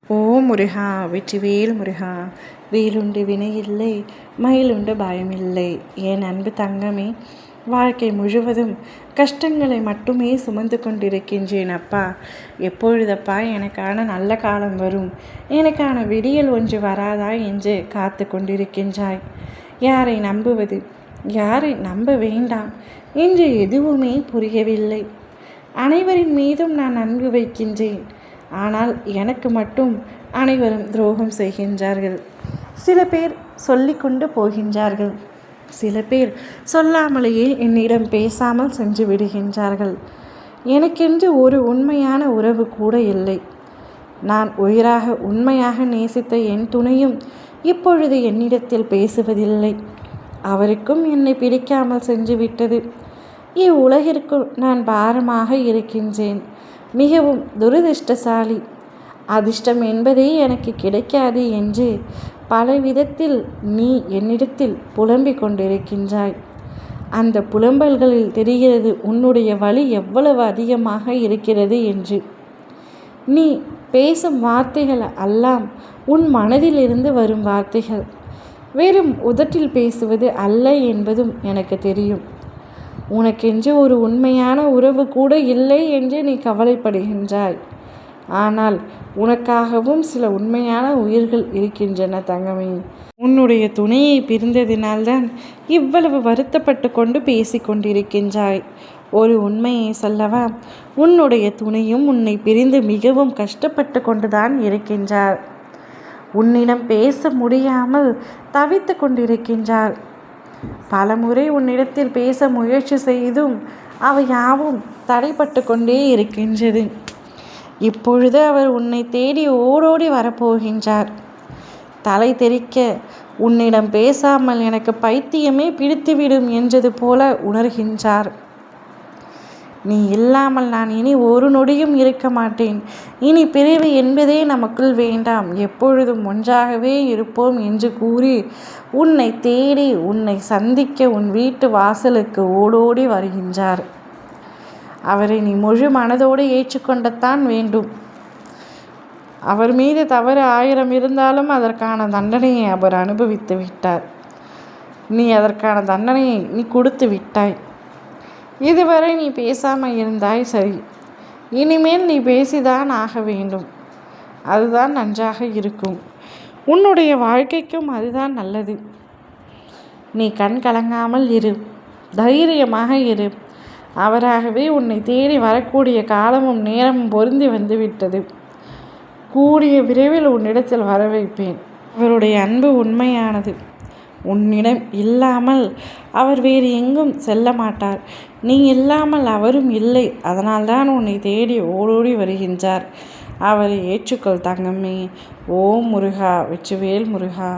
ஓ முருகா வெற்றிவேல் முருகா, வேலுண்டு வினையில்லை, மயிலுண்டு பயமில்லை. என் அன்பு தங்கமே, வாழ்க்கை முழுவதும் கஷ்டங்களை மட்டுமே சுமந்து கொண்டிருக்கின்றேன் அப்பா. எப்பொழுதப்பா எனக்கான நல்ல காலம் வரும், எனக்கான விடியல் ஒன்று வராதா என்று காத்து கொண்டிருக்கின்றாய். யாரை நம்புவது, யாரை நம்ப வேண்டாம் என்று எதுவுமே புரியவில்லை. அனைவரின் மீதும் நான் அன்பு வைக்கின்றேன், ஆனால் எனக்கு மட்டும் அனைவரும் துரோகம் செய்கின்றார்கள். சில பேர் சொல்லிக்கொண்டு போகின்றார்கள், சில பேர் சொல்லாமலேயே என்னிடம் பேசாமல் சென்று விடுகின்றார்கள். எனக்கென்று ஒரு உண்மையான உறவு கூட இல்லை. நான் உயிராக உண்மையாக நேசித்த என் துணையும் இப்பொழுது என்னிடத்தில் பேசுவதில்லை. அவருக்கும் என்னை பிடிக்காமல் சென்று விட்டது. இவ்வுலகிற்குள் நான் பாரமாக இருக்கின்றேன். மிகவும் துரதிர்ஷ்டசாலி. அதிர்ஷ்டம் என்பதே எனக்கு கிடைக்காது என்று பல விதத்தில் நீ என்னிடத்தில் புலம்பிக் கொண்டிருக்கின்றாய். அந்த புலம்பல்களில் தெரிகிறது உன்னுடைய வலி எவ்வளவு அதிகமாக இருக்கிறது என்று. நீ பேசும் வார்த்தைகள் எல்லாம் உன் மனதிலிருந்து வரும் வார்த்தைகள், வெறும் உதட்டில் பேசுவது அல்ல என்பதும் எனக்கு தெரியும். உனக்கென்று ஒரு உண்மையான உறவு கூட இல்லை என்று நீ கவலைப்படுகின்றாய். ஆனால் உனக்காகவும் சில உண்மையான உயிர்கள் இருக்கின்றன தங்கமே. உன்னுடைய துணையை பிரிந்ததினால்தான் இவ்வளவு வருத்தப்பட்டு கொண்டு பேசி கொண்டிருக்கின்றாய். ஒரு உண்மையை சொல்லவா, உன்னுடைய துணையும் உன்னை பிரிந்து மிகவும் கஷ்டப்பட்டு கொண்டுதான் இருக்கின்றார். உன்னிடம் பேச முடியாமல் தவித்து கொண்டிருக்கின்றார். பலமுறை உன்னிடத்தில் பேச முயற்சி செய்தும் அவை யாவும் தடைப்பட்டு கொண்டே இருக்கின்றது. இப்பொழுது அவர் உன்னை தேடி ஓடோடி வரப்போகின்றார். தலை தெறிக்க உன்னிடம் பேசாமல் எனக்கு பைத்தியமே பிடித்துவிடும் என்றது போல உணர்கின்றார். நீ இல்லாமல் நான் இனி ஒரு நொடியும் இருக்க மாட்டேன். இனி பிரிவு என்பதே நமக்குள் வேண்டாம், எப்பொழுதும் ஒன்றாகவே இருப்போம் என்று கூறி உன்னை தேடி உன்னை சந்திக்க உன் வீட்டு வாசலுக்கு ஓடோடி வருகின்றார். அவரை நீ முழு மனதோடு ஏற்றுக்கொண்டத்தான் வேண்டும். அவர் மீது தவறு 1000 இருந்தாலும் அதற்கான தண்டனையை அவர் அனுபவித்து விட்டார். நீ அதற்கான தண்டனையை நீ கொடுத்து விட்டாய். இதுவரை நீ பேசாமல் இருந்தாய், சரி. இனிமேல் நீ பேசிதான் ஆக வேண்டும். அதுதான் நன்றாக இருக்கும். உன்னுடைய வாழ்க்கைக்கும் அதுதான் நல்லது. நீ கண் கலங்காமல் இரு, தைரியமாக இரு. அவராகவே உன்னை தேடி வரக்கூடிய காலமும் நேரமும் பொருந்தி வந்துவிட்டது. கூடிய விரைவில் உன்னிடத்தில் வர வைப்பேன். அவருடைய அன்பு உண்மையானது. உன்னிடம் இல்லாமல் அவர் வேறு எங்கும் செல்ல மாட்டார். நீ இல்லாமல் அவரும் இல்லை. அதனால்தான் உன்னை தேடி ஓடோடி வருகின்றார். அவரை ஏற்றுக்கொள் தங்கமே. ஓம் முருகா வெற்றிவேல் முருகா.